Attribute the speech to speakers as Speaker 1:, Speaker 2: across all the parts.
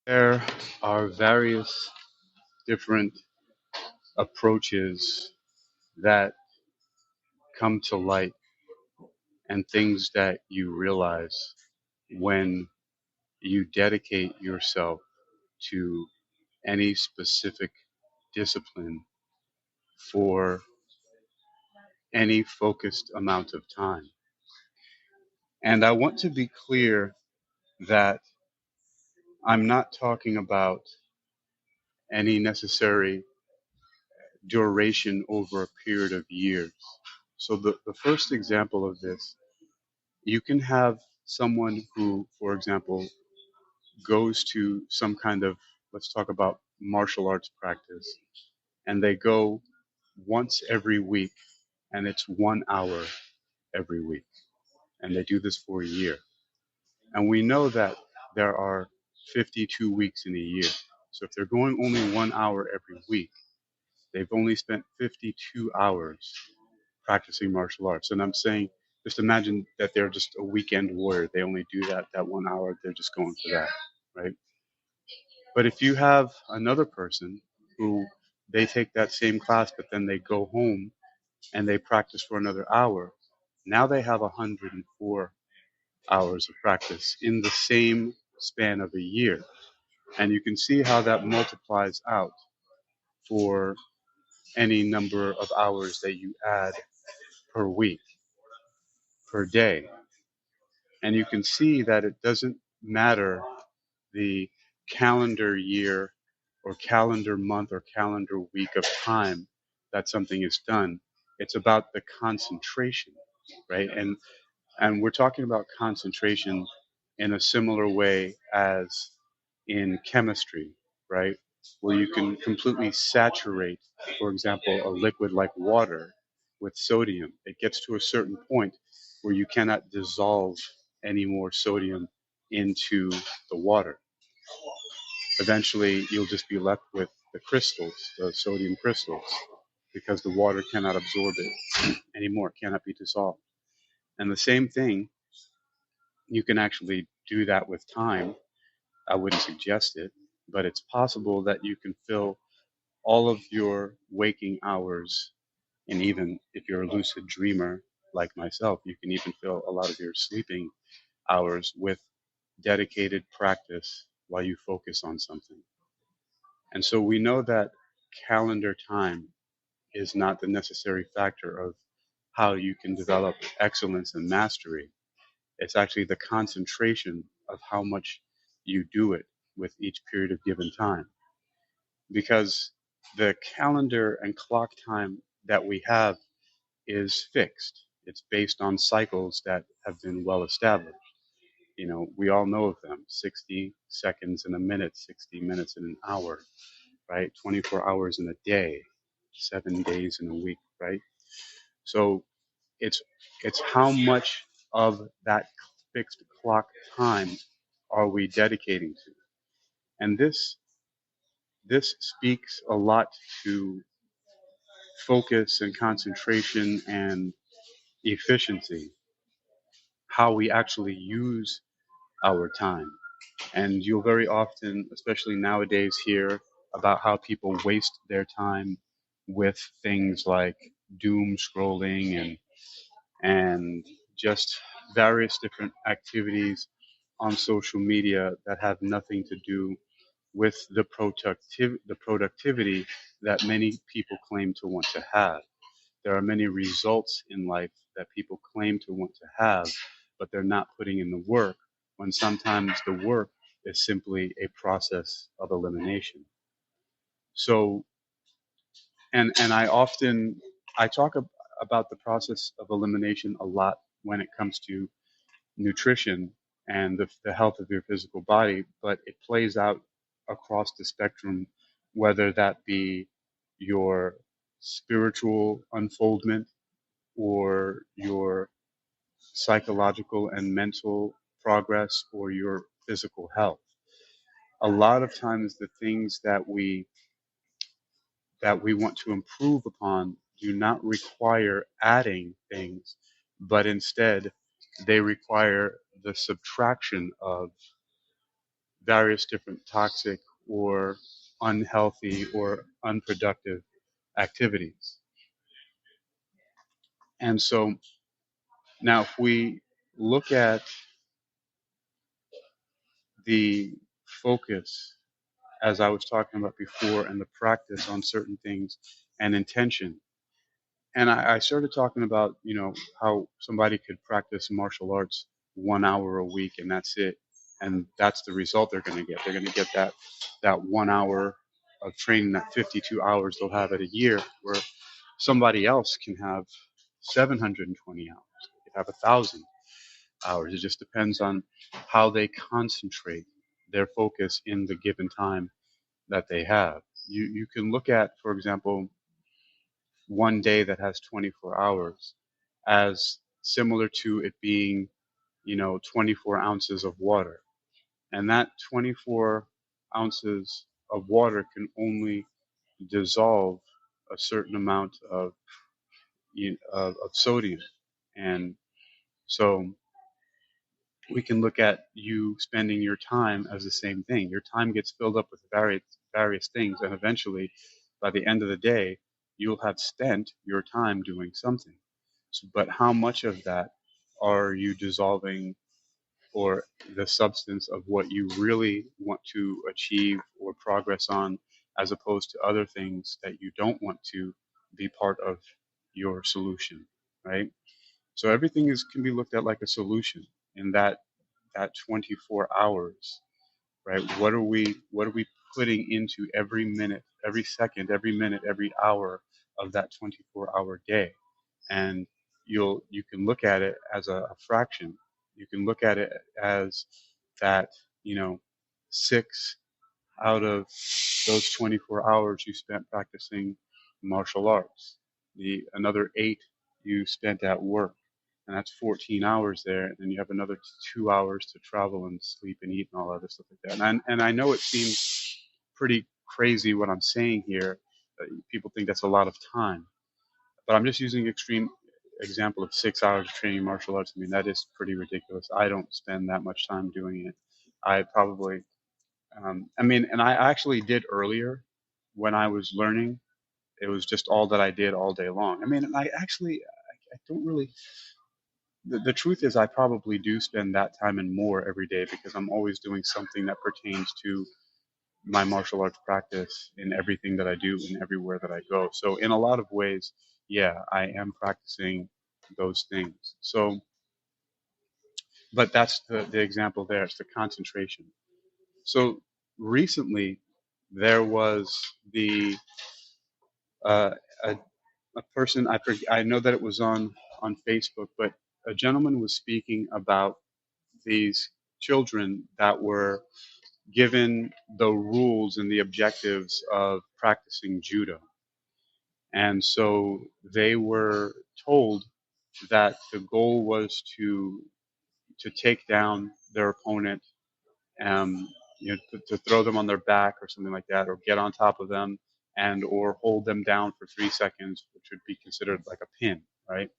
Speaker 1: There are various different approaches that come to light and things that you realize when you dedicate yourself to any specific discipline for any focused amount of time. And I want to be clear that I'm not talking about any necessary duration over a period of years. So the first example of this, you can have someone who, for example, goes to some kind of, let's talk about martial arts practice, and they go once every week, and it's 1 hour every week, and they do this for a year. And we know that there are 52 weeks in a year. So if they're going only 1 hour every week, they've only spent 52 hours practicing martial arts. And I'm saying, just imagine that they're just a weekend warrior. They only do that 1 hour. They're just going for that, right? But if you have another person who they take that same class, but then they go home and they practice for another hour, now they have 104 hours of practice in the same span of a year. And you can see how that multiplies out for any number of hours that you add per week, per day. And you can see that it doesn't matter the calendar year or calendar month or calendar week of time that something is done. It's about the concentration, right? And we're talking about concentration in a similar way as in chemistry, right? Where you can completely saturate, for example, a liquid like water with sodium. It gets to a certain point where you cannot dissolve any more sodium into the water. Eventually, you'll just be left with the crystals, the sodium crystals, because the water cannot absorb it anymore, it cannot be dissolved. And the same thing, you can actually do that with time. I wouldn't suggest it, but it's possible that you can fill all of your waking hours, and even if you're a lucid dreamer like myself, you can even fill a lot of your sleeping hours with dedicated practice while you focus on something. And so we know that calendar time is not the necessary factor of how you can develop excellence and mastery. It's actually the concentration of how much you do it with each period of given time. Because the calendar and clock time that we have is fixed. It's based on cycles that have been well established. You know, we all know of them: 60 seconds in a minute, 60 minutes in an hour, right? 24 hours in a day, 7 days in a week, right? So it's it's how much of that fixed clock time are we dedicating to? And this speaks a lot to focus and concentration and efficiency, how we actually use our time. And you'll very often, especially nowadays, hear about how people waste their time with things like doom scrolling and just various different activities on social media that have nothing to do with the productivity that many people claim to want to have. There are many results in life that people claim to want to have, but they're not putting in the work, when sometimes the work is simply a process of elimination. So, and I talk about the process of elimination a lot when it comes to nutrition and the health of your physical body, but it plays out across the spectrum, whether that be your spiritual unfoldment or your psychological and mental progress or your physical health. A lot of times the things that we want to improve upon do not require adding things, but instead they require the subtraction of various different toxic or unhealthy or unproductive activities. And so now, if we look at the focus, as I was talking about before, and the practice on certain things and intention, and I started talking about, how somebody could practice martial arts 1 hour a week and that's it. And that's the result they're going to get. They're going to get that 1 hour of training, that 52 hours they'll have at a year, where somebody else can have 720 hours. They could have 1,000 hours. It just depends on how they concentrate their focus in the given time that they have. You can look at, for example, one day that has 24 hours as similar to it being, 24 ounces of water. And that 24 ounces of water can only dissolve a certain amount of sodium. And so we can look at you spending your time as the same thing. Your time gets filled up with various things, and eventually, by the end of the day, you'll have spent your time doing something. So, but how much of that are you dissolving, or the substance of what you really want to achieve or progress on, as opposed to other things that you don't want to be part of your solution, right? So everything can be looked at like a solution in that 24 hours, right? What are we putting into every minute, every second, every minute, every hour of that 24-hour day? And you can look at it as a fraction. You can look at it as that, 6 out of those 24 hours you spent practicing martial arts. The another 8 you spent at work, and that's 14 hours there. And then you have another 2 hours to travel and sleep and eat and all other stuff like that. And I know it seems pretty crazy what I'm saying here. People think that's a lot of time, but I'm just using extreme example of 6 hours of training martial arts. I mean, that is pretty ridiculous. I don't spend that much time doing it. I probably I mean, and I actually did earlier when I was learning. It was just all that I did all day long. I mean, and I don't really. The truth is, I probably do spend that time and more every day because I'm always doing something that pertains to my martial arts practice in everything that I do and everywhere that I go. So, in a lot of ways, yeah, I am practicing those things. So, but that's the example there. It's the concentration. So recently, there was the uh, a, a person I know that it was on Facebook, but a gentleman was speaking about these children that were given the rules and the objectives of practicing judo, and so they were told that the goal was to take down their opponent, to throw them on their back or something like that, or get on top of them and or hold them down for 3 seconds, which would be considered like a pin, right?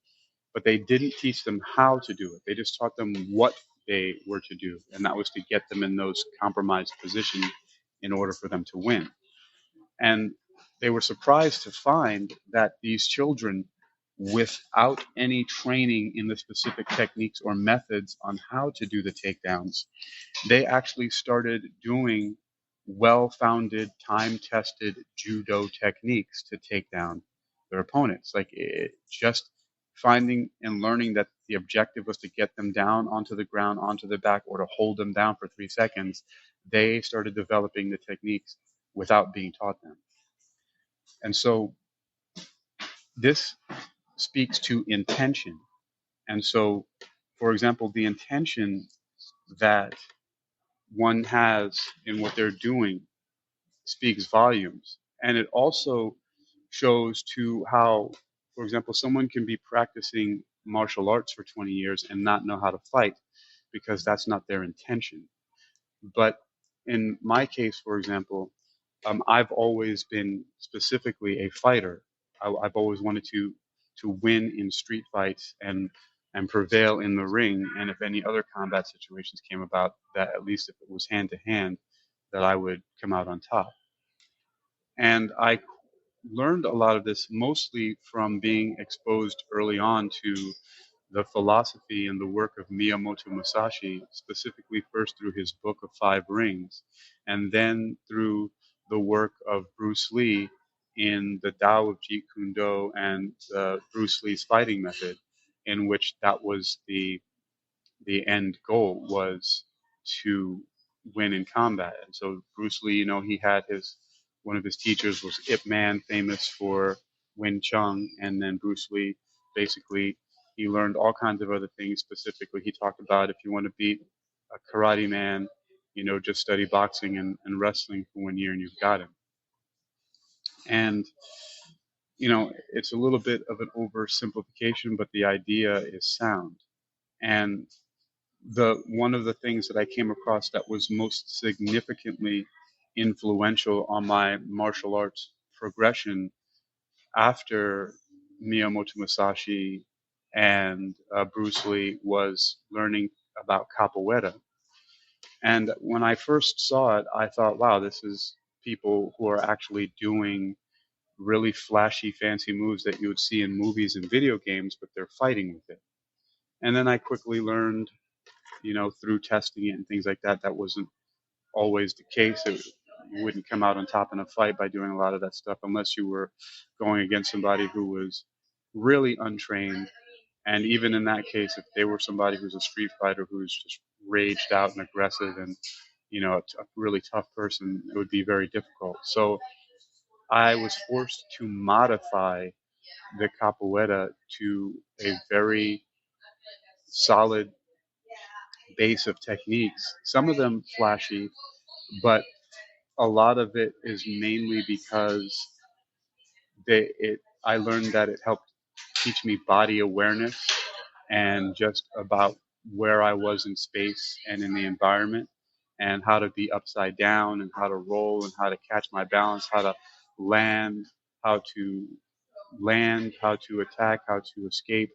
Speaker 1: But they didn't teach them how to do it. They just taught them what they were to do, and that was to get them in those compromised positions in order for them to win. And they were surprised to find that these children, without any training in the specific techniques or methods on how to do the takedowns, they actually started doing well-founded, time-tested judo techniques to take down their opponents. Like just finding and learning that the objective was to get them down onto the ground, onto the back, or to hold them down for 3 seconds. They started developing the techniques without being taught them. And so this speaks to intention. And so, for example, the intention that one has in what they're doing speaks volumes. And it also shows to how, for example, someone can be practicing martial arts for 20 years and not know how to fight because that's not their intention. But in my case, for example, I've always been specifically a fighter. I've always wanted to win in street fights, and and prevail in the ring. And if any other combat situations came about, that at least if it was hand to hand, that I would come out on top. And I learned a lot of this mostly from being exposed early on to the philosophy and the work of Miyamoto Musashi, specifically first through his book of Five Rings, and then through the work of Bruce Lee in the Tao of Jeet Kune Do and Bruce Lee's fighting method, in which that was the end goal was to win in combat. And so Bruce Lee, he had one of his teachers was Ip Man, famous for Wing Chun, and then Bruce Lee basically he learned all kinds of other things. Specifically, he talked about if you want to beat a karate man, just study boxing and wrestling for 1 year and you've got him. And it's a little bit of an oversimplification, but the idea is sound. And the one of the things that I came across that was most significantly influential on my martial arts progression after Miyamoto Musashi and Bruce Lee was learning about capoeira. And when I first saw it, I thought, wow, this is people who are actually doing really flashy, fancy moves that you would see in movies and video games, but they're fighting with it. And then I quickly learned, through testing it and things like that, that wasn't always the case. You wouldn't come out on top in a fight by doing a lot of that stuff unless you were going against somebody who was really untrained. And even in that case, if they were somebody who's a street fighter who's just raged out and aggressive and, a really tough person, it would be very difficult. So I was forced to modify the capoeira to a very solid base of techniques, some of them flashy, but a lot of it is mainly because I learned that it helped teach me body awareness and just about where I was in space and in the environment and how to be upside down and how to roll and how to catch my balance, how to land, how to how to attack, how to escape,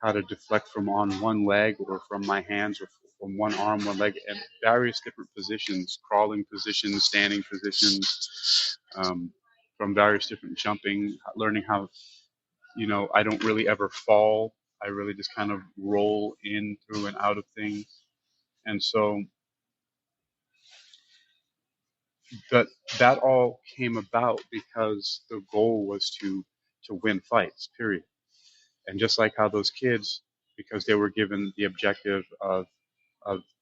Speaker 1: how to deflect from on one leg or from my hands or from one arm, one leg, and various different positions, crawling positions, standing positions, from various different jumping, learning how, I don't really ever fall. I really just kind of roll in, through, and out of things. And so that that all came about because the goal was to win fights, period. And just like how those kids, because they were given the objective of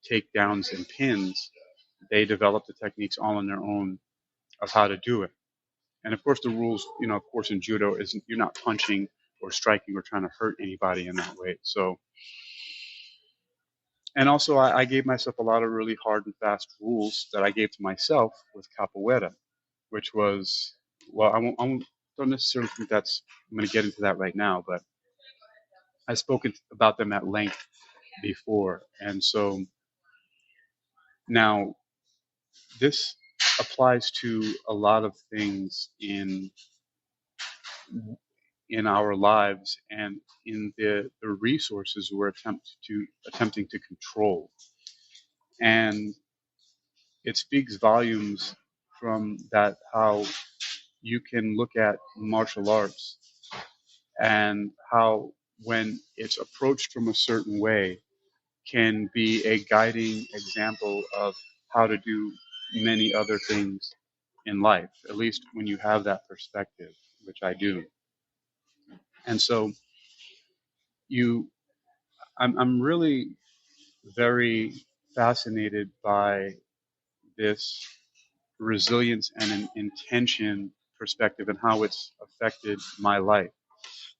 Speaker 1: takedowns and pins, they developed the techniques all on their own of how to do it. And of course, the rules, of course, in judo isn't you're not punching or striking or trying to hurt anybody in that way. So, and also, I gave myself a lot of really hard and fast rules that I gave to myself with capoeira, which was, well, don't necessarily think I'm going to get into that right now, but I've spoken about them at length before. And so now this applies to a lot of things in our lives and in the resources we're attempting to control. And it speaks volumes from that how you can look at martial arts and how when it's approached from a certain way can be a guiding example of how to do many other things in life, at least when you have that perspective, which I do. And so you I'm really very fascinated by this resilience and an intention perspective and how it's affected my life.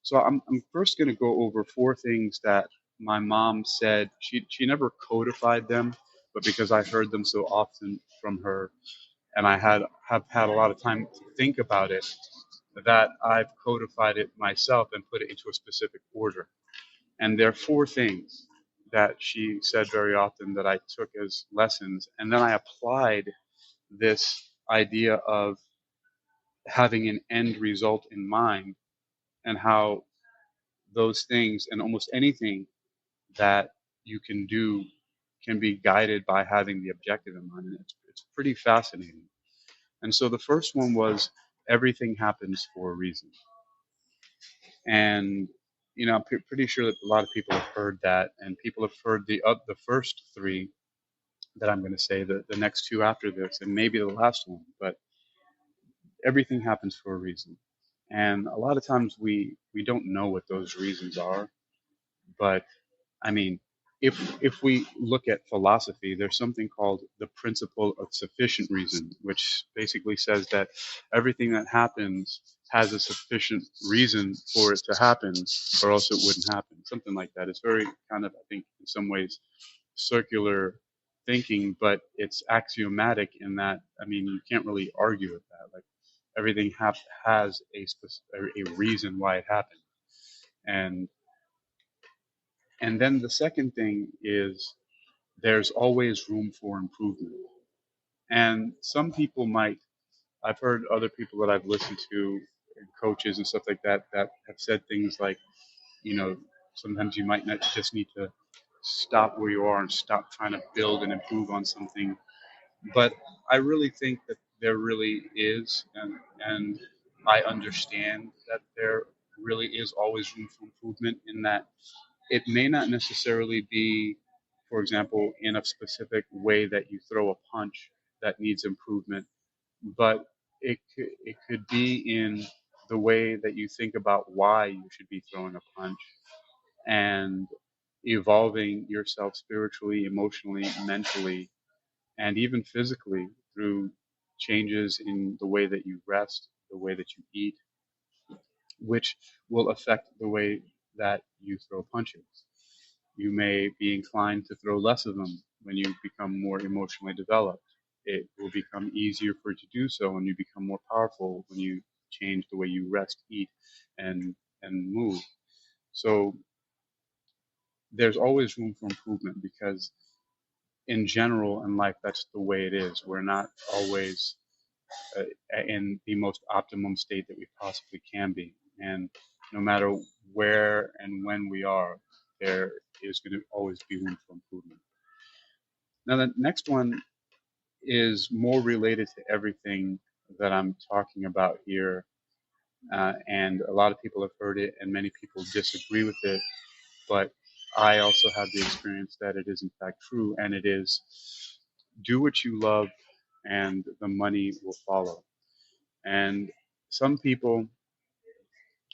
Speaker 1: So I'm first going to go over four things that my mom said. She never codified them, but because I heard them so often from her, and I have had a lot of time to think about it, that I've codified it myself and put it into a specific order. And there are four things that she said very often that I took as lessons, and then I applied this idea of having an end result in mind and how those things and almost anything that you can do can be guided by having the objective in mind. And it's pretty fascinating. And so the first one was everything happens for a reason. And I'm pretty sure that a lot of people have heard that, and people have heard the first three that I'm going to say, the next two after this, and maybe the last one. But everything happens for a reason, and a lot of times we don't know what those reasons are. But I mean, if we look at philosophy, there's something called the principle of sufficient reason, which basically says that everything that happens has a sufficient reason for it to happen, or else it wouldn't happen. Something like that. It's very kind of, I think, in some ways, circular thinking, but it's axiomatic in that, I mean, you can't really argue with that. Like everything has a reason why it happened, and and then the second thing is there's always room for improvement. And some people might, I've heard other people that I've listened to, coaches and stuff like that, that have said things like, you know, sometimes you might not just need to stop where you are and stop trying to build and improve on something. But I really think that there really is, and I understand that there really is always room for improvement in that it may not necessarily be, for example, in a specific way that you throw a punch that needs improvement, but it could be in the way that you think about why you should be throwing a punch and evolving yourself spiritually, emotionally, mentally, and even physically through changes in the way that you rest, the way that you eat, which will affect the way that you throw punches. You may be inclined to throw less of them when you become more emotionally developed. It will become easier for you to do so when you become more powerful, when you change the way you rest, eat, and move. So there's always room for improvement because in general in life that's the way it is. We're not always uh, in the most optimum state that we possibly can be, and no matter where and when we are, there is going to always be room for improvement. Now, the next one is more related to everything that I'm talking about here. And a lot of people have heard it, and many people disagree with it. But I also have the experience that it is, in fact, true. And it is do what you love, and the money will follow. And some people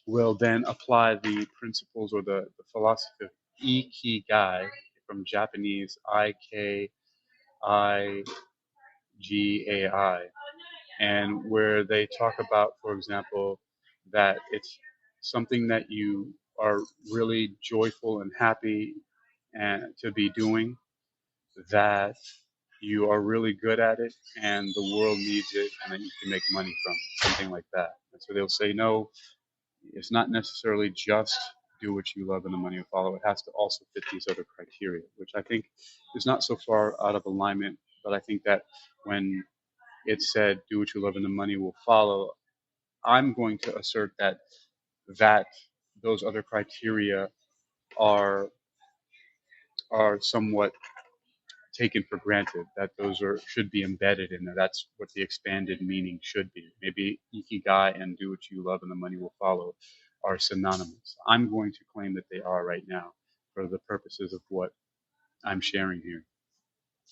Speaker 1: will then apply the principles or the philosophy of Ikigai from Japanese Ikigai, and where they talk about, for example, that it's something that you are really joyful and happy and to be doing, that you are really good at it and the world needs it and that you can make money from it, something like that. And so they'll say, no, it's not necessarily just do what you love and the money will follow. It has to also fit these other criteria, which I think is not so far out of alignment. But I think that when it said do what you love and the money will follow, I'm going to assert that those other criteria are are somewhat taken for granted, that those are should be embedded in there. That's what the expanded meaning should be. Maybe ikigai and do what you love and the money will follow are synonymous. I'm going to claim that they are right now for the purposes of what I'm sharing here.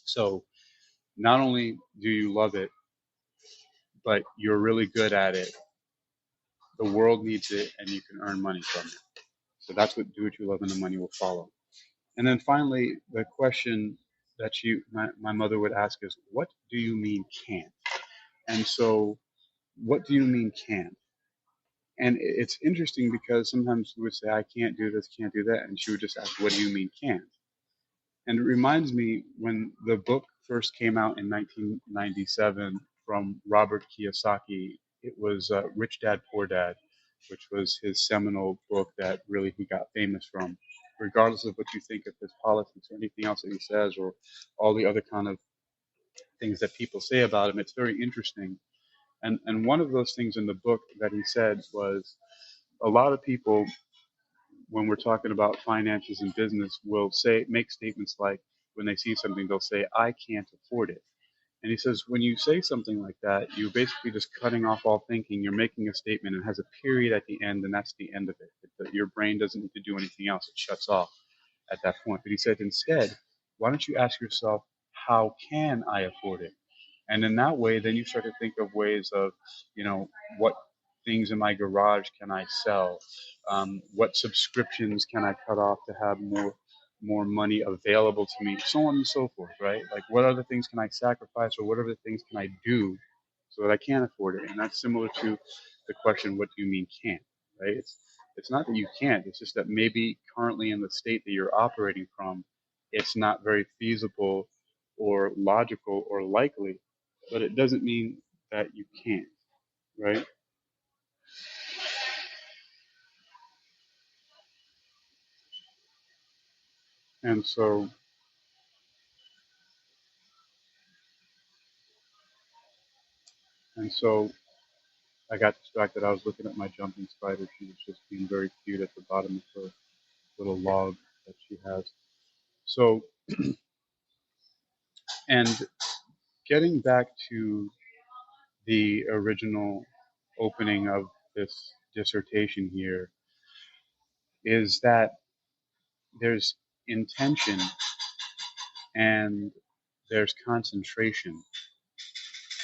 Speaker 1: So not only do you love it, but you're really good at it. The world needs it and you can earn money from it. So that's what do what you love and the money will follow. And then finally, the question that my mother would ask is, what do you mean can't? And so, what do you mean can't? And it's interesting because sometimes we would say, I can't do this, can't do that. And she would just ask, what do you mean can't? And it reminds me when the book first came out in 1997 from Robert Kiyosaki, it was Rich Dad, Poor Dad, which was his seminal book that really he got famous from. Regardless of what you think of his politics or anything else that he says or all the other kind of things that people say about him, it's very interesting. And one of those things in the book that he said was a lot of people when we're talking about finances and business, will make statements like, when they see something, they'll say, "I can't afford it." And he says, when you say something like that, you're basically just cutting off all thinking. You're making a statement and it has a period at the end, and that's the end of it. Your brain doesn't need to do anything else. It shuts off at that point. But he said, instead, why don't you ask yourself, how can I afford it? And in that way, then you start to think of ways of, what things in my garage can I sell? What subscriptions can I cut off to have more money available to me? So on and so forth, right? Like, what other things can I sacrifice, or what other things can I do so that I can afford it? And that's similar to the question, what do you mean can't? Right? It's not that you can't. It's just that maybe currently in the state that you're operating from, it's not very feasible or logical or likely, but it doesn't mean that you can't, right? And so, and so I got distracted. I was looking at my jumping spider. She was just being very cute at the bottom of her little log that she has. So, and getting back to the original opening of this dissertation here is that there's intention and there's concentration.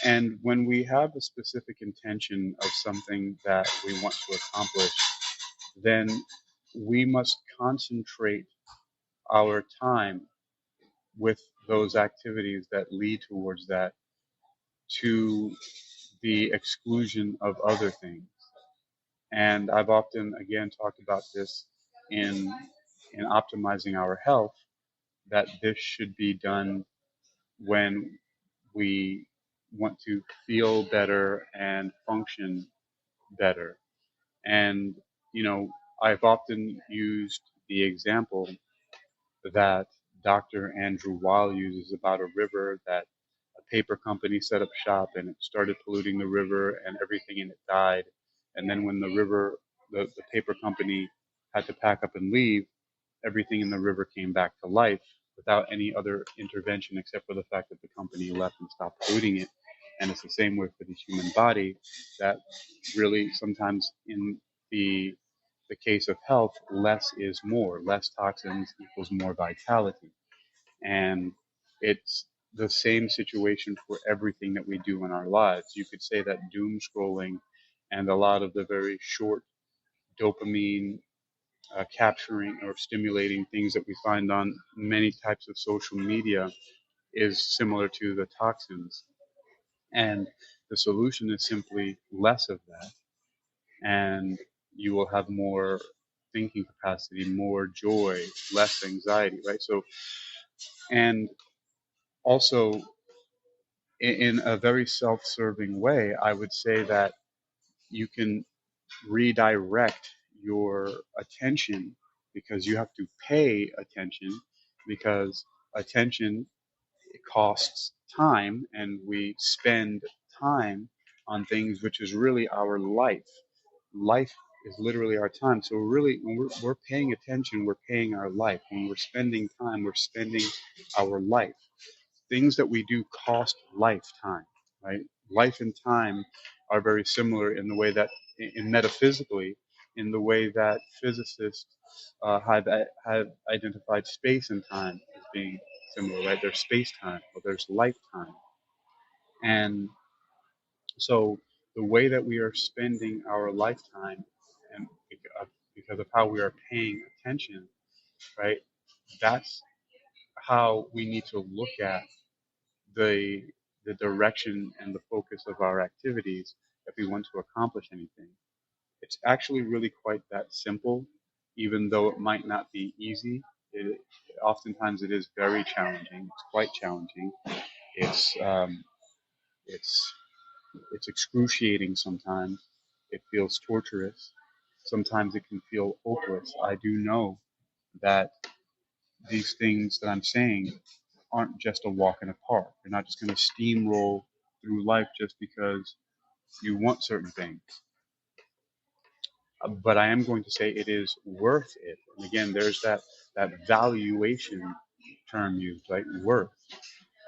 Speaker 1: And when we have a specific intention of something that we want to accomplish, then we must concentrate our time with those activities that lead towards that, to the exclusion of other things. And I've often, again, talked about this in optimizing our health, that this should be done when we want to feel better and function better. And, I've often used the example that Dr. Andrew Weil uses about a river that a paper company set up shop and it started polluting the river and everything in it died. And then when the paper company had to pack up and leave, everything in the river came back to life without any other intervention except for the fact that the company left and stopped polluting it. And it's the same way for the human body, that really sometimes in the case of health, less is more. Less toxins equals more vitality. And it's the same situation for everything that we do in our lives. You could say that doom scrolling and a lot of the very short dopamine capturing or stimulating things that we find on many types of social media is similar to the toxins. And the solution is simply less of that. And you will have more thinking capacity, more joy, less anxiety, right? So, and also in a very self serving way, I would say that you can redirect your attention, because you have to pay attention, because attention costs time, and we spend time on things which is really our life. Life is literally our time. So really, when we're paying attention, we're paying our life. When we're spending time, we're spending our life. Things that we do cost lifetime, right? Life and time are very similar in the way that, in metaphysically, in the way that physicists have identified space and time as being similar, right? There's space time, or there's lifetime. And so the way that we are spending our lifetime, and because of how we are paying attention, right? That's how we need to look at the direction and the focus of our activities if we want to accomplish anything. It's actually really quite that simple, even though it might not be easy. It, Oftentimes it is very challenging. It's quite challenging. It's um, it's it's excruciating sometimes. It feels torturous. Sometimes it can feel hopeless. I do know that these things that I'm saying aren't just a walk in a park. You're not just going to steamroll through life just because you want certain things. but I am going to say it is worth it. And again, there's that valuation term used, right? Worth.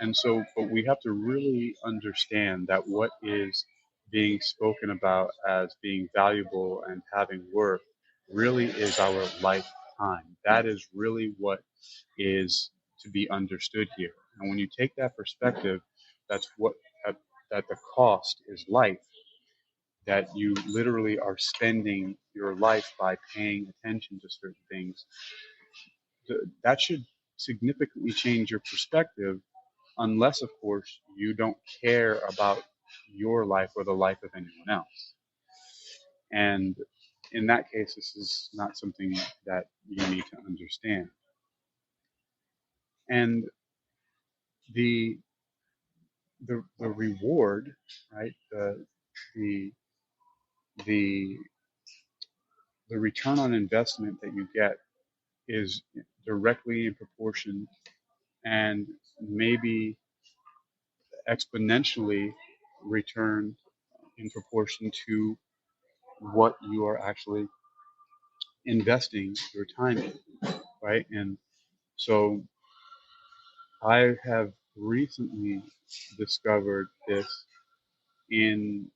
Speaker 1: And so, but we have to really understand that what is being spoken about as being valuable and having worth really is our lifetime. That is really what is to be understood here. And when you take that perspective, that's what that, that the cost is life, that you literally are spending your life by paying attention to certain things. That should significantly change your perspective, unless, of course, you don't care about your life or the life of anyone else. And in that case, this is not something that you need to understand. And the the reward, right? The the the return on investment that you get is directly in proportion and maybe exponentially return in proportion to what you are actually investing your time in, right? And so I have recently discovered this in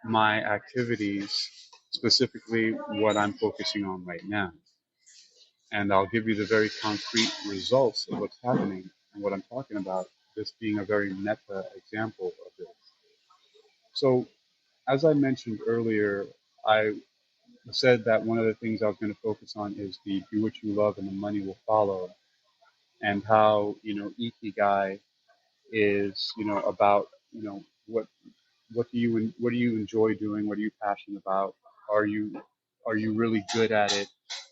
Speaker 1: my activities, specifically what I'm focusing on right now. And I'll give you the very concrete results of what's happening and what I'm talking about, this being a very meta example of this. So, as I mentioned earlier, I said that one of the things I was going to focus on is the do what you love and the money will follow, and how, Ikigai is, about, what do you enjoy doing? What are you passionate about? Are you are you really good at it?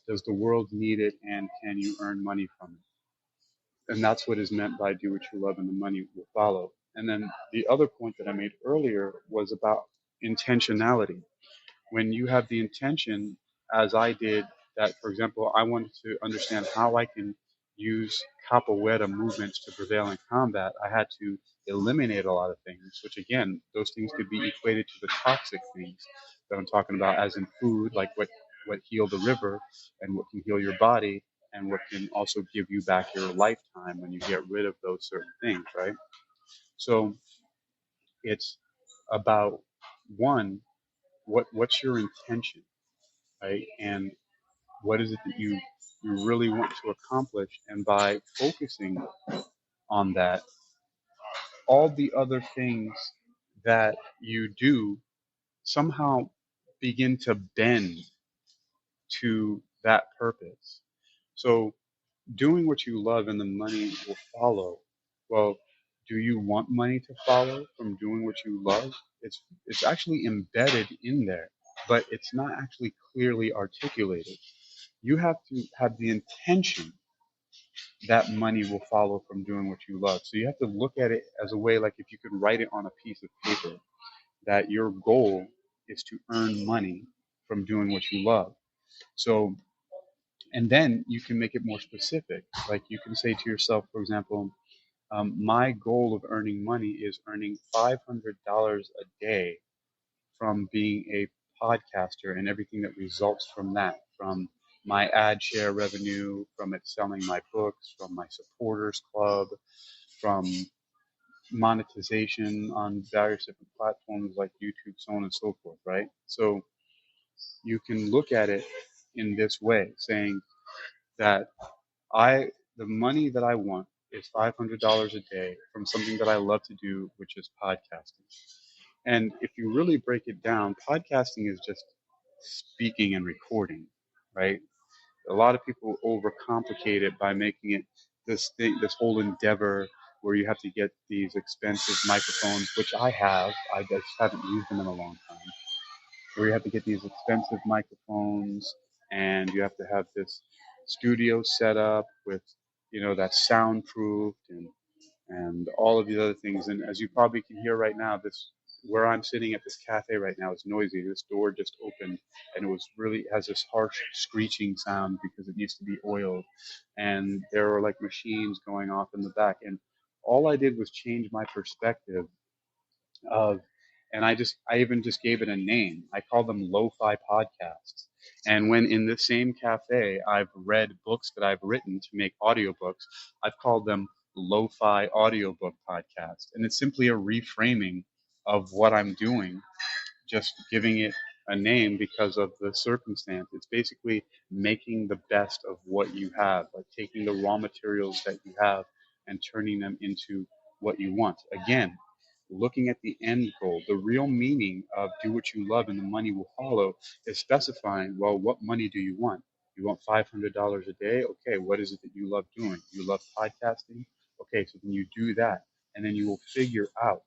Speaker 1: Does the world need it? And can you earn money from it? And that's what is meant by do what you love and the money will follow. And then the other point that I made earlier was about intentionality. When you have the intention, as I did, that, for example, I wanted to understand how I can use capoeira movements to prevail in combat, I had to eliminate a lot of things, which again, those things could be equated to the toxic things that I'm talking about, as in food, like what heal the river and what can heal your body and what can also give you back your lifetime when you get rid of those certain things, right? So it's about, one, what's your intention, right? And what is it that you really want to accomplish? And by focusing on that, all the other things that you do somehow begin to bend to that purpose. So doing what you love and the money will follow. Well, do you want money to follow from doing what you love? It's actually embedded in there, but it's not actually clearly articulated. You have to have the intention that money will follow from doing what you love. So you have to look at it as a way, like if you could write it on a piece of paper, that your goal is to earn money from doing what you love. So, and then you can make it more specific. Like you can say to yourself, for example, my goal of earning money is earning $500 a day from being a podcaster and everything that results from that, from my ad share revenue, from it selling my books, from my supporters club, from monetization on various different platforms like YouTube, so on and so forth, right? So you can look at it in this way, saying that the money that I want is $500 a day from something that I love to do, which is podcasting. And if you really break it down, podcasting is just speaking and recording, right? A lot of people overcomplicate it by making it this thing, this whole endeavor where you have to get these expensive microphones, which I have. I just haven't used them in a long time. Where you have to get these expensive microphones, and you have to have this studio set up with, that's soundproofed, and all of these other things. And as you probably can hear right now, this where I'm sitting at this cafe right now is noisy. This door just opened, and it was really has this harsh screeching sound because it used to be oiled, and there were like machines going off in the back. And all I did was change my perspective of And I even just gave it a name. I call them lo-fi podcasts. And when in the same cafe I've read books that I've written to make audiobooks, I've called them lo-fi audiobook podcasts. And it's simply a reframing of what I'm doing, just giving it a name because of the circumstance. It's basically making the best of what you have, like taking the raw materials that you have and turning them into what you want. Again, looking at the end goal, the real meaning of do what you love and the money will follow is specifying, well, what money do you want? You want $500 a day? Okay, what is it that you love doing? You love podcasting? Okay, so then you do that. And then you will figure out,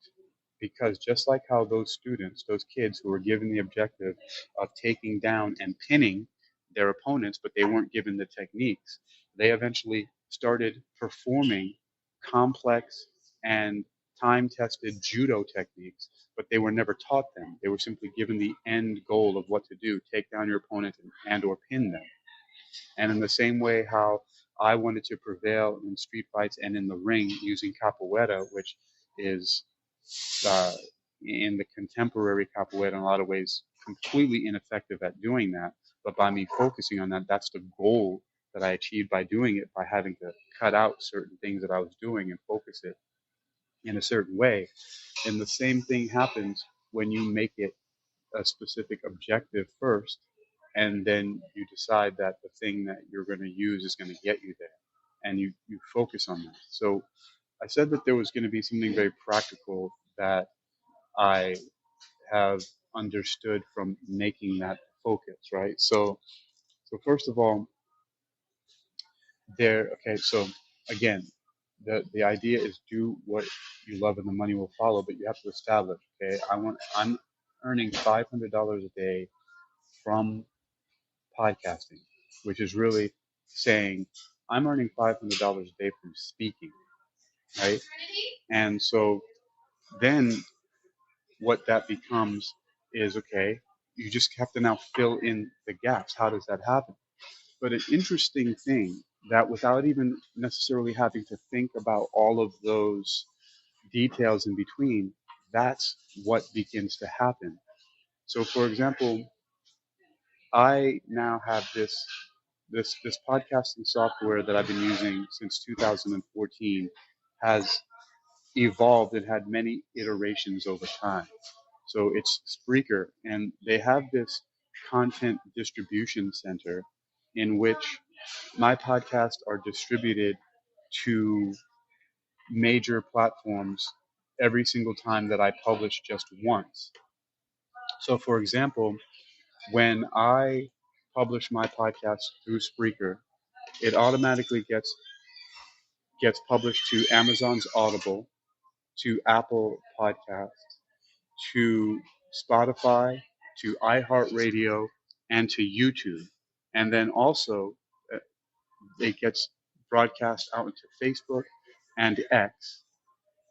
Speaker 1: because just like how those students, those kids who were given the objective of taking down and pinning their opponents, but they weren't given the techniques, they eventually started performing complex and time tested judo techniques, but they were never taught them. They were simply given the end goal of what to do: take down your opponent and or pin them. And in the same way how I wanted to prevail in street fights and in the ring using capoeira, which is uh, in the contemporary capoeira in a lot of ways completely ineffective at doing that. But by me focusing on that, that's the goal that I achieved by doing it, by having to cut out certain things that I was doing and focus it in a certain way. And the same thing happens when you make it a specific objective first, and then you decide that the thing that you're going to use is going to get you there, and you focus on that. So I said that there was going to be something very practical that I have understood from making that focus, right? So first of all, okay, so again, the idea is do what you love and the money will follow, but you have to establish, okay, I'm earning $500 a day from podcasting, which is really saying I'm earning $500 a day from speaking, right? And so then what that becomes is, okay, you just have to now fill in the gaps. How does that happen? But an interesting thing that without even necessarily having to think about all of those details in between, that's what begins to happen. So for example, I now have this podcasting software that I've been using since 2014 has evolved and had many iterations over time. So it's Spreaker, and they have this content distribution center in which my podcasts are distributed to major platforms every single time that I publish just once. So, for example, when I publish my podcast through Spreaker, it automatically gets published to Amazon's Audible, to Apple Podcasts, to Spotify, to iHeartRadio, and to YouTube. And then also uh, it gets broadcast out into Facebook and X.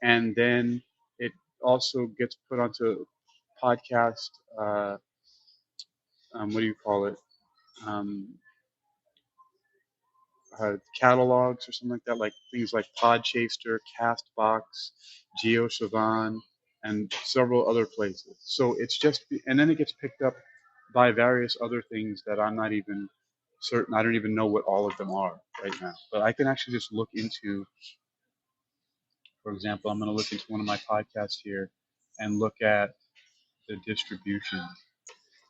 Speaker 1: And then it also gets put onto podcast, uh, what do you call it? Um, Catalogs or something like that, like things like Podchaser, Castbox, GeoSavan, and several other places. So it's just, and then it gets picked up by various other things that I'm not even certain. I don't even know what all of them are right now. But I can actually just look into, for example, I'm going to look into one of my podcasts here and look at the distribution.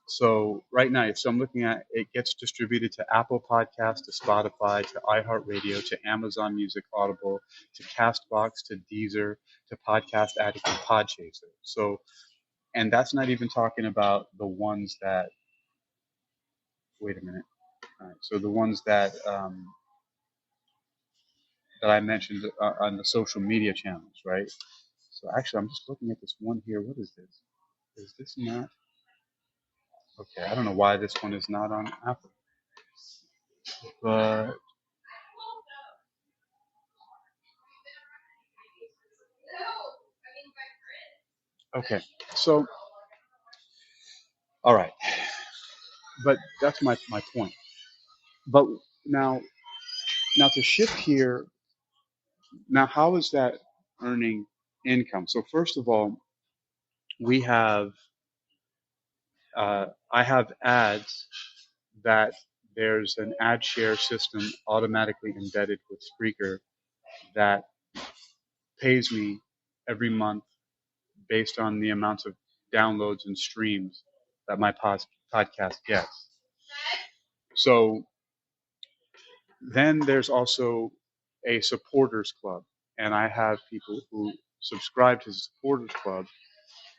Speaker 1: So right now, so I'm looking at it gets distributed to Apple Podcast, to Spotify, to iHeartRadio, to Amazon Music, Audible, to Castbox, to Deezer, to Podcast Addict, and Podchaser. So, and that's not even talking about the ones that. Wait a minute. All right, so the ones that I mentioned on the social media channels, right? So actually, I'm just looking at this one here. What is this? Is this not? Okay, I don't know why this one is not on Apple, but okay. So, all right. But that's my point. But now, now to shift here, now how is that earning income? So first of all, we have I have ads that there's an ad share system automatically embedded with Spreaker that pays me every month based on the amounts of downloads and streams that my podcast gets. So then there's also a supporters club, and I have people who subscribe to the supporters club,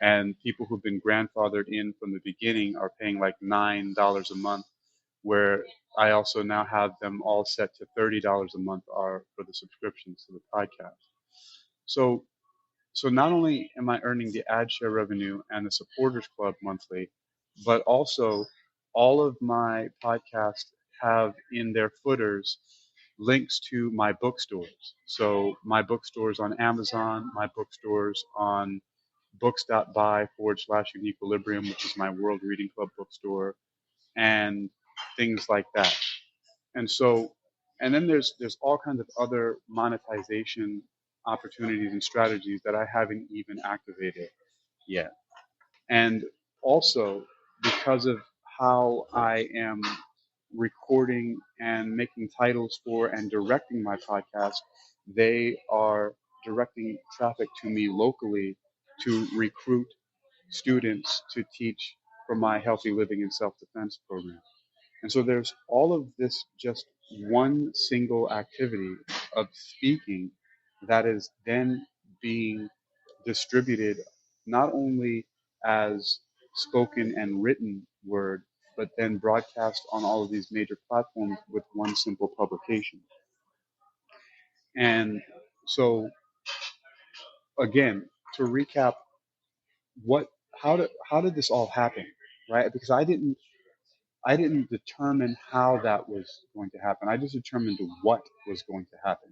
Speaker 1: and people who've been grandfathered in from the beginning are paying like $9 a month, where I also now have them all set to $30 a month are for the subscriptions to the podcast. So so not only am I earning the ad share revenue and the supporters club monthly, but also all of my podcasts have in their footers links to my bookstores. So my bookstores on Amazon, my bookstores on books.by/Uniquilibrium, which is my World Reading Club bookstore, and things like that. And so, and then there's all kinds of other monetization opportunities and strategies that I haven't even activated yet. And also, because of how I am recording and making titles for and directing my podcast, they are directing traffic to me locally to recruit students to teach for my healthy living and self-defense program. And so there's all of this just one single activity of speaking that is then being distributed not only as spoken and written word, but then broadcast on all of these major platforms with one simple publication. And so again, to recap, what how did this all happen? Right? Because I didn't determine how that was going to happen. I just determined what was going to happen.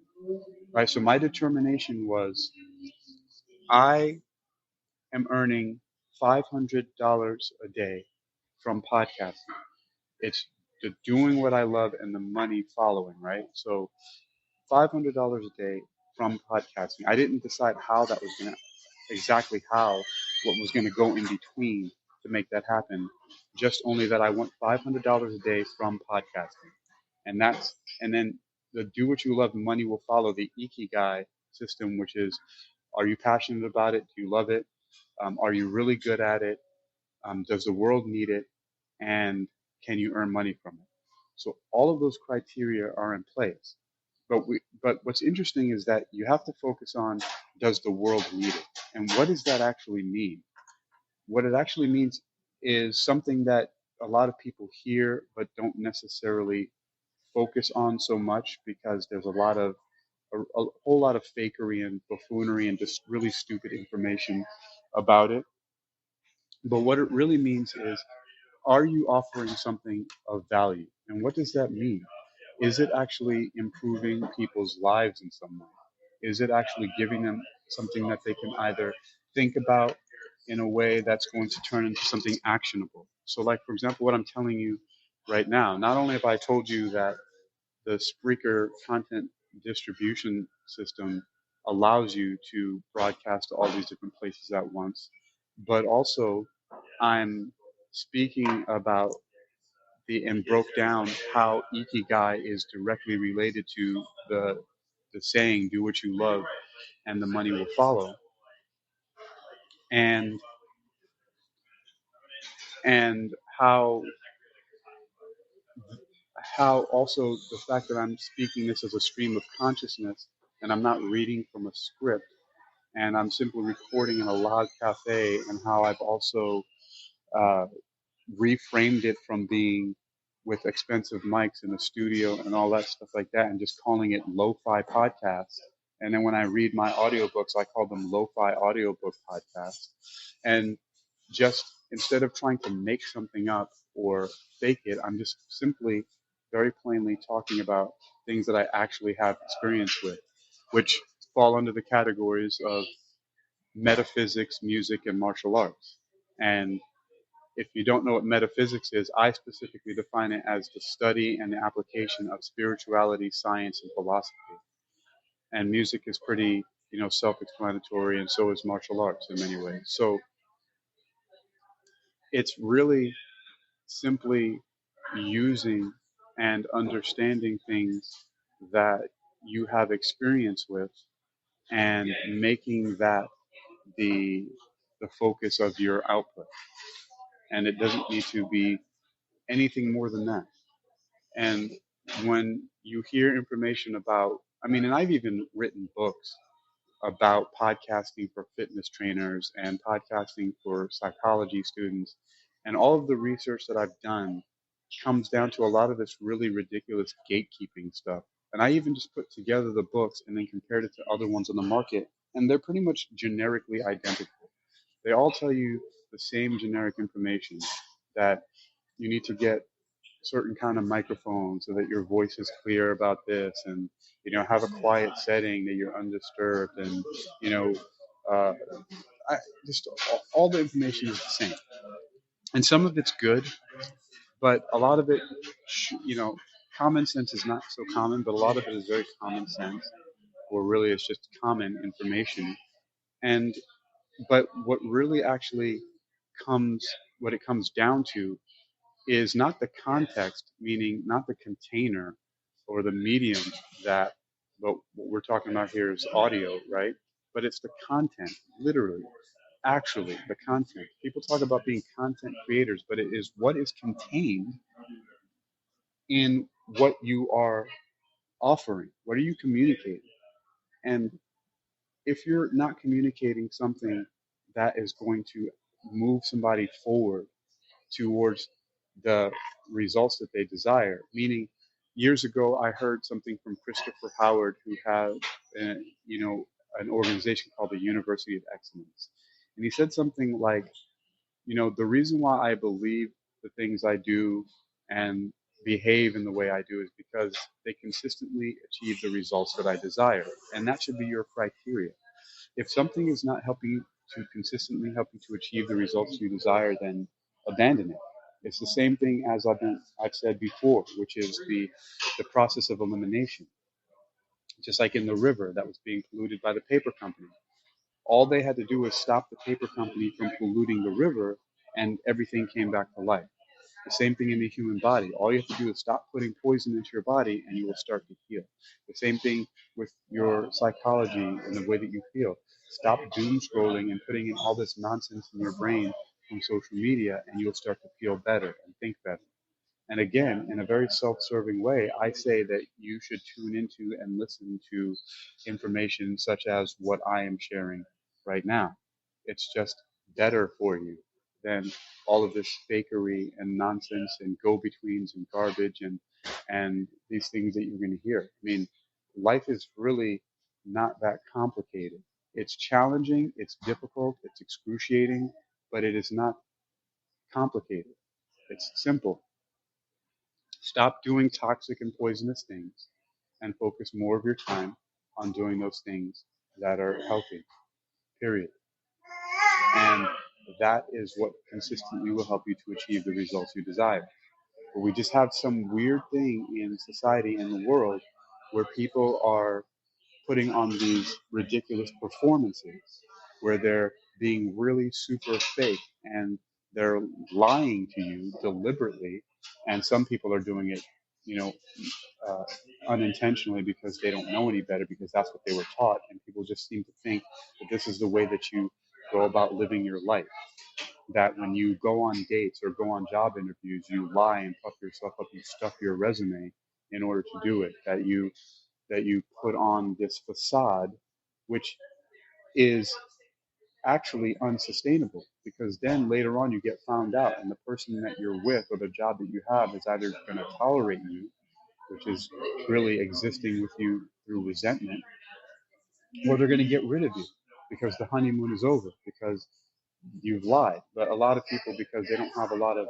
Speaker 1: Right? So my determination was I am earning $500 a day from podcasting. It's the doing what I love and the money following, right? So $500 a day from podcasting. I didn't decide how that was going to, exactly how, what was going to go in between to make that happen. Just only that I want $500 a day from podcasting. And then the do what you love, money will follow, the Ikigai system, which is, are you passionate about it? Do you love it? Are you really good at it? Does the world need it? And can you earn money from it? So all of those criteria are in place. But what's interesting is that you have to focus on, does the world need it? And what does that actually mean? What it actually means is something that a lot of people hear but don't necessarily focus on so much, because there's a whole lot of fakery and buffoonery and just really stupid information about it. But what it really means is, are you offering something of value? And what does that mean? Is it actually improving people's lives in some way? Is it actually giving them something that they can either think about in a way that's going to turn into something actionable? So, like, for example, what I'm telling you right now, not only have I told you that the Spreaker content distribution system allows you to broadcast to all these different places at once, but also I'm speaking about and broke down how Ikigai is directly related to the saying "Do what you love, and the money will follow," and and how also the fact that I'm speaking this as a stream of consciousness and I'm not reading from a script and I'm simply recording in a log cafe, and how I've also uh, reframed it from being with expensive mics in a studio and all that stuff like that, and just calling it lo-fi podcasts. And then when I read my audiobooks, I call them lo-fi audiobook podcasts. And just instead of trying to make something up or fake it, I'm just simply very plainly talking about things that I actually have experience with, which fall under the categories of metaphysics, music, and martial arts. And if you don't know what metaphysics is, I specifically define it as the study and the application of spirituality, science, and philosophy. And music is pretty, self-explanatory, and so is martial arts in many ways. So It's really simply using and understanding things that you have experience with and making that the the focus of your output. And it doesn't need to be anything more than that. And when you hear information about, I mean, and I've even written books about podcasting for fitness trainers and podcasting for psychology students. And all of the research that I've done comes down to a lot of this really ridiculous gatekeeping stuff. And I even just put together the books and then compared it to other ones on the market. And they're pretty much generically identical. They all tell you the same generic information that you need to get certain kind of microphone so that your voice is clear about this, and have a quiet setting that you're undisturbed, and you know uh, I, just all the information is the same, and some of it's good, but a lot of it, common sense is not so common, but a lot of it is very common sense, or really it's just common information. And but what really actually comes what it comes down to is not the context, meaning not the container or the medium that, but what we're talking about here is audio, right? But it's the content, literally, actually, the content. People talk about being content creators, but it is what is contained in what you are offering. What are you communicating? And if you're not communicating something that is going to move somebody forward towards the results that they desire. Meaning, years ago, I heard something from Christopher Howard, who had, uh, an organization called the University of Excellence, and he said something like, the reason why I believe the things I do and behave in the way I do is because they consistently achieve the results that I desire, and that should be your criteria. If something is not helping you to consistently help you to achieve the results you desire, then abandon it. It's the same thing as I've said before, which is the process of elimination. Just like in the river that was being polluted by the paper company. All they had to do was stop the paper company from polluting the river, and everything came back to life. The same thing in the human body. All you have to do is stop putting poison into your body and you will start to heal. The same thing with your psychology and the way that you feel. Stop doom scrolling and putting in all this nonsense in your brain from social media and you'll start to feel better and think better. And again, in a very self serving way, I say that you should tune into and listen to information such as what I am sharing right now. It's just better for you than all of this fakery and nonsense and go betweens and garbage and these things that you're going to hear. I mean, life is really not that complicated. It's challenging, it's difficult, it's excruciating, but it is not complicated. It's simple. Stop doing toxic and poisonous things and focus more of your time on doing those things that are healthy, period. And that is what consistently will help you to achieve the results you desire. But we just have some weird thing in society, in the world, where people are putting on these ridiculous performances where they're being really super fake and they're lying to you deliberately. And some people are doing it, you know, uh, unintentionally because they don't know any better because that's what they were taught. And people just seem to think that this is the way that you go about living your life. That when you go on dates or go on job interviews, you lie and puff yourself up, you stuff your resume in order to do it. That you put on this facade, which is actually unsustainable because then later on you get found out and the person that you're with or the job that you have is either going to tolerate you, which is really existing with you through resentment, or they're going to get rid of you because the honeymoon is over because you've lied. But a lot of people, because they don't have a lot of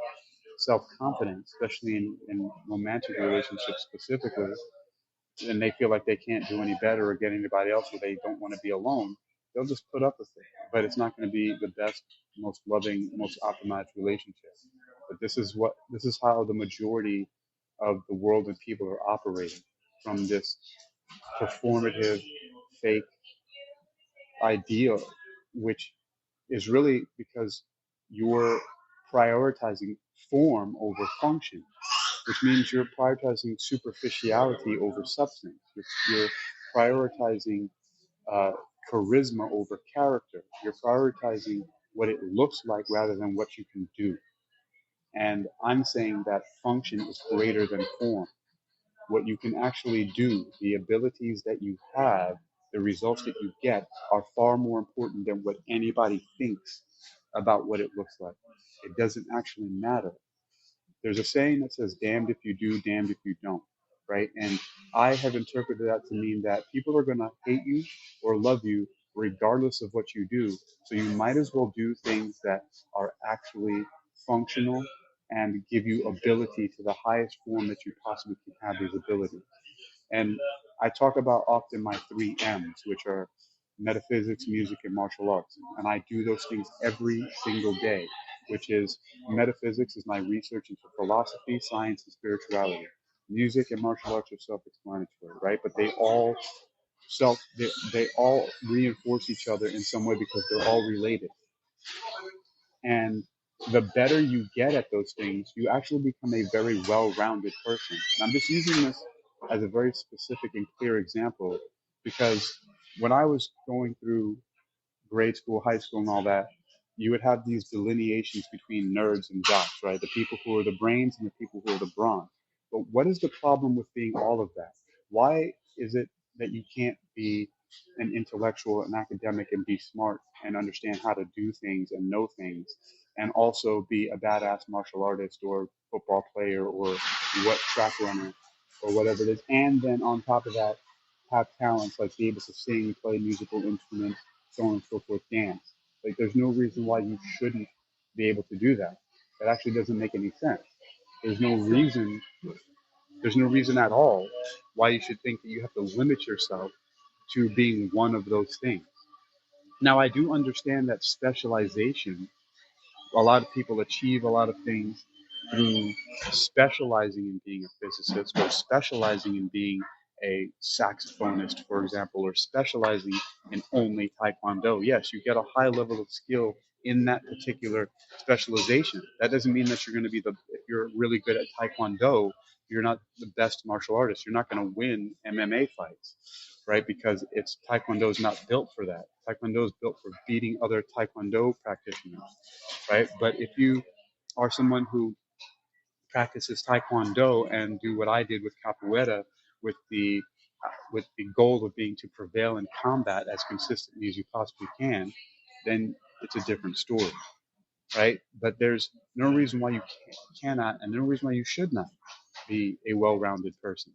Speaker 1: self-confidence, especially in romantic relationships specifically, and they feel like they can't do any better or get anybody else or they don't want to be alone, they'll just put up with it. But it's not going to be the best, most loving, most optimized relationship. But this is how the majority of the world and people are operating from this performative, fake ideal, which is really because you're prioritizing form over function, which means you're prioritizing superficiality over substance. You're prioritizing uh, charisma over character. You're prioritizing what it looks like rather than what you can do. And I'm saying that function is greater than form. What you can actually do, the abilities that you have, the results that you get are far more important than what anybody thinks about what it looks like. It doesn't actually matter. There's a saying that says, damned if you do, damned if you don't, right? And I have interpreted that to mean that people are going to hate you or love you regardless of what you do. So you might as well do things that are actually functional and give you ability to the highest form that you possibly can have these abilities. And I talk about often my three M's, which are metaphysics, music, and martial arts. And I do those things every single day, which is metaphysics is my research into philosophy, science, and spirituality. Music and martial arts are self-explanatory, right? But they all reinforce each other in some way because they're all related. And the better you get at those things, you actually become a very well-rounded person. And I'm just using this as a very specific and clear example because when I was going through grade school, high school, and all that, you would have these delineations between nerds and jocks, right? The people who are the brains and the people who are the brawn. But what is the problem with being all of that? Why is it that you can't be an intellectual, an academic, and be smart and understand how to do things and know things, and also be a badass martial artist or football player or what track runner or whatever it is, and then on top of that, have talents like be able to sing, play musical instruments, so on and so forth, dance. Like, there's no reason why you shouldn't be able to do that. That actually doesn't make any sense. There's no reason, there's no reason at all why you should think that you have to limit yourself to being one of those things. Now, I do understand that specialization, a lot of people achieve a lot of things through specializing in being a physicist or specializing in being a saxophonist, for example, or specializing in only Taekwondo. Yes, you get a high level of skill in that particular specialization. That doesn't mean that you're going to be if you're really good at Taekwondo, you're not the best martial artist. You're not going to win MMA fights, right? Because Taekwondo is not built for that. Taekwondo is built for beating other Taekwondo practitioners, right? But if you are someone who practices Taekwondo and do what I did with Capoeira, with the with the goal of being to prevail in combat as consistently as you possibly can, then it's a different story, right? But there's no reason why you cannot, and no reason why you should not be a well-rounded person.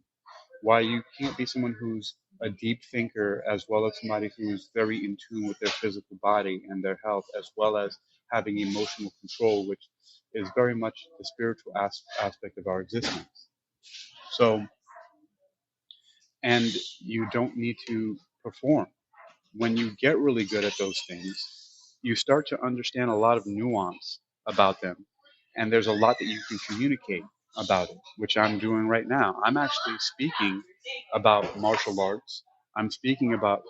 Speaker 1: Why you can't be someone who's a deep thinker as well as somebody who's very in tune with their physical body and their health, as well as having emotional control, which is very much the spiritual aspect of our existence. So, and you don't need to perform. When you get really good at those things, you start to understand a lot of nuance about them. And there's a lot that you can communicate about it, which I'm doing right now. I'm actually speaking about martial arts. I'm speaking about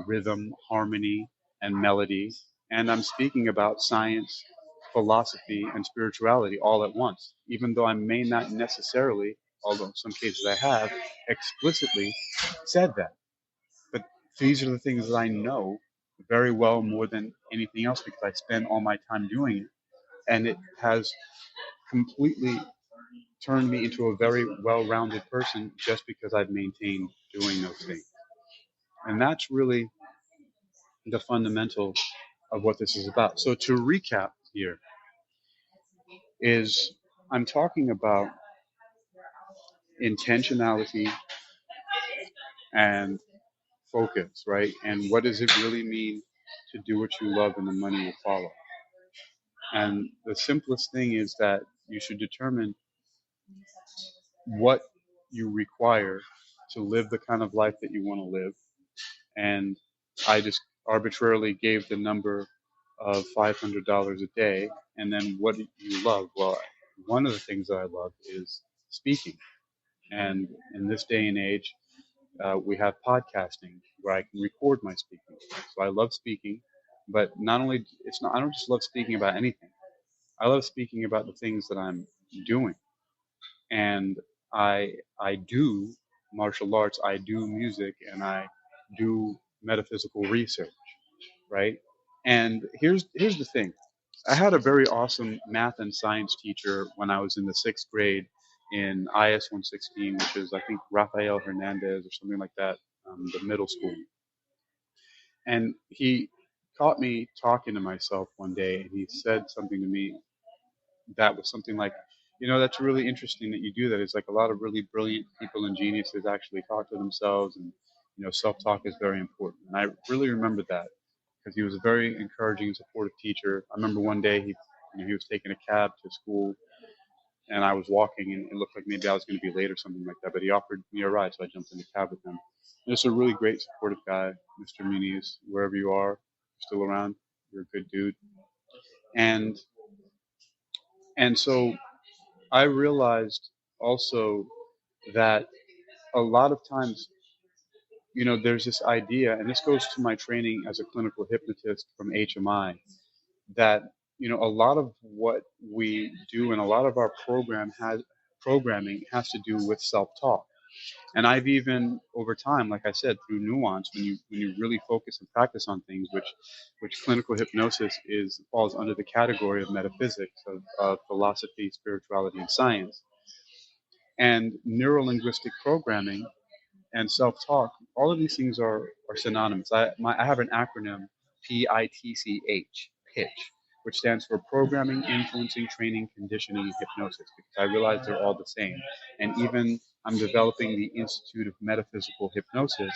Speaker 1: rhythm, harmony, and melody. And I'm speaking about science, philosophy, and spirituality all at once, even though I may not necessarily, although in some cases I have, explicitly said that. But these are the things that I know very well more than anything else because I spend all my time doing it. And it has completely turned me into a very well rounded person just because I've maintained doing those things. And that's really the fundamental of what this is about. So to recap here is I'm talking about intentionality and focus, right? And what does it really mean to do what you love and the money will follow? And the simplest thing is that you should determine what you require to live the kind of life that you want to live. And I just arbitrarily gave the number of $500 a day. And then what do you love? Well, one of the things that I love is speaking. And in this day and age, we have podcasting where I can record my speaking. So I love speaking, but not only I don't just love speaking about anything. I love speaking about the things that I'm doing. And I do martial arts, I do music, and I do metaphysical research, right? And here's the thing. I had a very awesome math and science teacher when I was in the sixth grade in IS 116, which is I think Rafael Hernandez or something like that, the middle school. And he caught me talking to myself one day, and he said something to me that was something like, that's really interesting that you do that. It's like a lot of really brilliant people and geniuses actually talk to themselves, and self-talk is very important. And I really remembered that because he was a very encouraging and supportive teacher. I remember one day he was taking a cab to school, and I was walking, and it looked like maybe I was going to be late or something like that. But he offered me a ride, so I jumped in the cab with him. Just a really great, supportive guy, Mr. Muniz. Wherever you are, still around, you're a good dude. And so I realized also that a lot of times, there's this idea, and this goes to my training as a clinical hypnotist from HMI, that a lot of what we do and a lot of our programming has to do with self-talk. And I've even over time, like I said, through nuance, when you really focus and practice on things, which clinical hypnosis is falls under the category of metaphysics, of philosophy, spirituality, and science, and neuro-linguistic programming and self-talk. All of these things are synonymous. I have an acronym, PITCH, pitch, which stands for programming, influencing, training, conditioning, and hypnosis, because I realize they're all the same. And even I'm developing the Institute of Metaphysical Hypnosis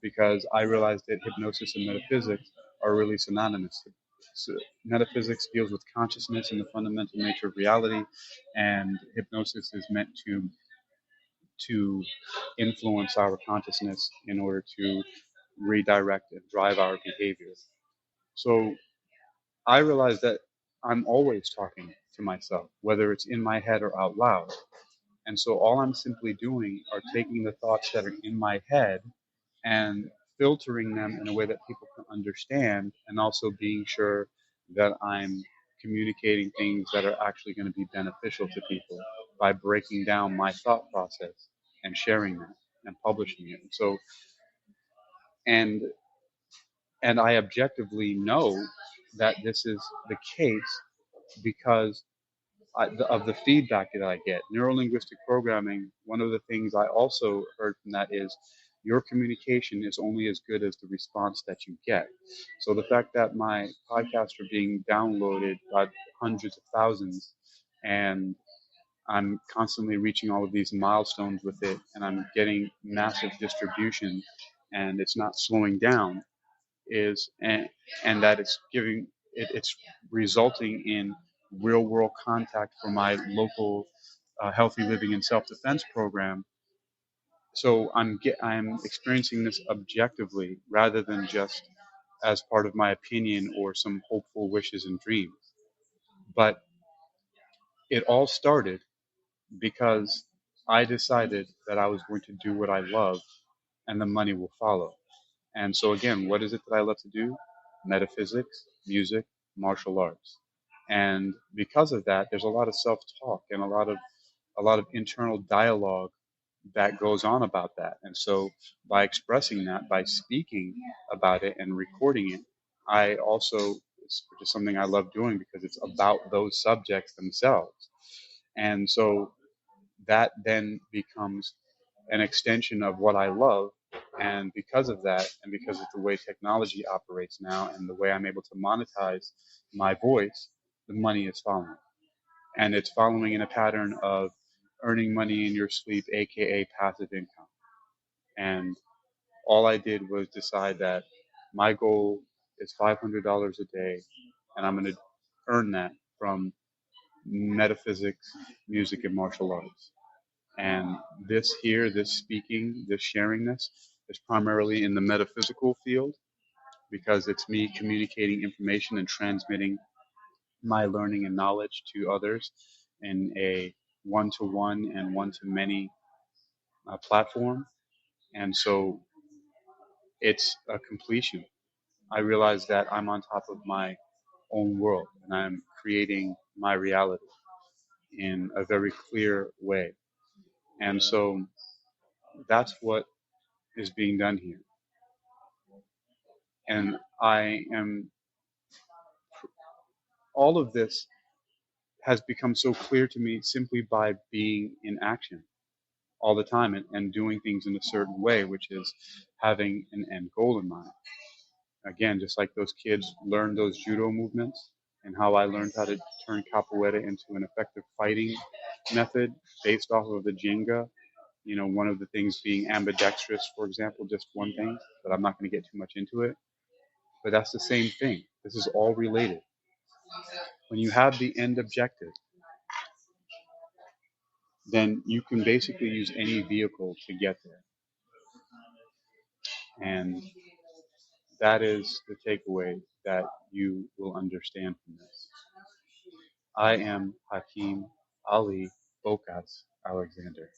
Speaker 1: because I realize that hypnosis and metaphysics are really synonymous. So metaphysics deals with consciousness and the fundamental nature of reality, and hypnosis is meant to influence our consciousness in order to redirect and drive our behavior. So I realize that I'm always talking to myself, whether it's in my head or out loud. And so all I'm simply doing are taking the thoughts that are in my head and filtering them in a way that people can understand, and also being sure that I'm communicating things that are actually going to be beneficial to people by breaking down my thought process and sharing that and publishing it. So and I objectively know that this is the case because of the feedback that I get. Neurolinguistic programming, one of the things I also heard from that is your communication is only as good as the response that you get. So the fact that my podcasts are being downloaded by hundreds of thousands, and I'm constantly reaching all of these milestones with it, and I'm getting massive distribution, and it's not slowing down, is and that it's resulting in real world contact for my local healthy living and self defense program. So I'm experiencing this objectively rather than just as part of my opinion or some hopeful wishes and dreams. But it all started because I decided that I was going to do what I love, and the money will follow. And so again, what is it that I love to do? Metaphysics, music, martial arts. And because of that, there's a lot of self-talk and a lot of internal dialogue that goes on about that. And so by expressing that, by speaking about it and recording it, I also, it's just something I love doing because it's about those subjects themselves. And so that then becomes an extension of what I love. And because of that, and because of the way technology operates now and the way I'm able to monetize my voice, the money is following. And it's following in a pattern of earning money in your sleep, aka passive income. And all I did was decide that my goal is $500 a day, and I'm going to earn that from metaphysics, music, and martial arts. And this here, this speaking, this sharing this is primarily in the metaphysical field because it's me communicating information and transmitting my learning and knowledge to others in a one-to-one and one-to-many platform. And so it's a completion. I realize that I'm on top of my own world, and I'm creating my reality in a very clear way. And so that's what is being done here. And I am, all of this has become so clear to me simply by being in action all the time, and doing things in a certain way, which is having an end goal in mind. Again, just like those kids learned those judo movements, and how I learned how to turn capoeira into an effective fighting method based off of the Jenga. You know, one of the things being ambidextrous, for example, just one thing, but I'm not going to get too much into it. But that's the same thing. This is all related. When you have the end objective, then you can basically use any vehicle to get there. And that is the takeaway that you will understand from this. I am Hakeem Ali Bokas Alexander.